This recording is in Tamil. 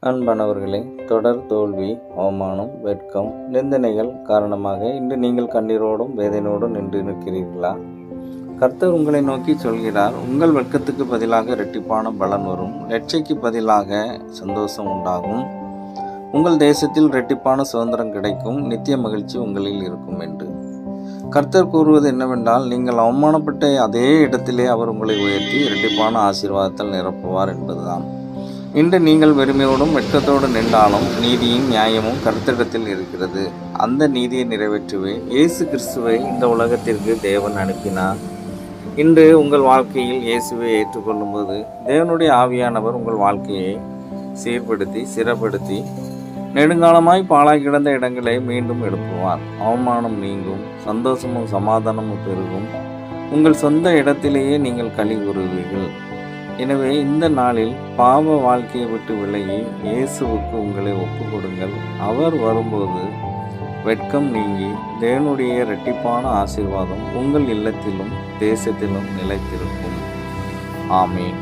அன்பானவர்களே, தொடர் தோல்வி, அவமானம், வெட்கம், நிந்தனைகள் காரணமாக இன்று நீங்கள் கண்ணீரோடும் வேதனையோடும் நின்று நிற்கிறீர்களா? கர்த்தர் உங்களை நோக்கி சொல்கிறார், உங்கள் வெட்கத்துக்கு பதிலாக இரட்டிப்பான பலன் வரும், லட்சைக்கு பதிலாக சந்தோஷம் உண்டாகும், உங்கள் தேசத்தில் இரட்டிப்பான சுதந்திரம் கிடைக்கும், நித்திய மகிழ்ச்சி உங்களில் இருக்கும் என்று. கர்த்தர் கூறுவது என்னவென்றால், நீங்கள் அவமானப்பட்ட அதே இடத்திலே அவர் உங்களை உயர்த்தி இரட்டிப்பான ஆசீர்வாதத்தால் நிரப்புவார் என்பதுதான். இன்று நீங்கள் வெறுமையோடும் வெட்கத்தோடு நின்றாலும் நீதியும் நியாயமும் கர்த்தரிடத்தில் இருக்கிறது. அந்த நீதியை நிறைவேற்றவே இயேசு கிறிஸ்துவை இந்த உலகத்திற்கு தேவன் அனுப்பினார். இன்று உங்கள் வாழ்க்கையில் இயேசுவை ஏற்றுக்கொள்ளும் போது தேவனுடைய ஆவியானவர் உங்கள் வாழ்க்கையை சீர்படுத்தி சிறப்படுத்தி நெடுங்காலமாய் பாழாய் கிடந்த இடங்களை மீண்டும் எழுப்புவார். அவமானம் நீங்கும், சந்தோஷமும் சமாதானமும் பெருகும். உங்கள் சொந்த இடத்திலேயே நீங்கள் களி கூறுவீர்கள். எனவே இந்த நாளில் பாவ வாழ்க்கையை விட்டு விலகி இயேசுவுக்கு உங்களை ஒப்பு கொடுங்கள். அவர் வரும்போது வெட்கம் நீங்கி தேவனுடைய இரட்டிப்பான ஆசீர்வாதம் உங்கள் இல்லத்திலும் தேசத்திலும் நிலைத்திருக்கும். ஆமேன்.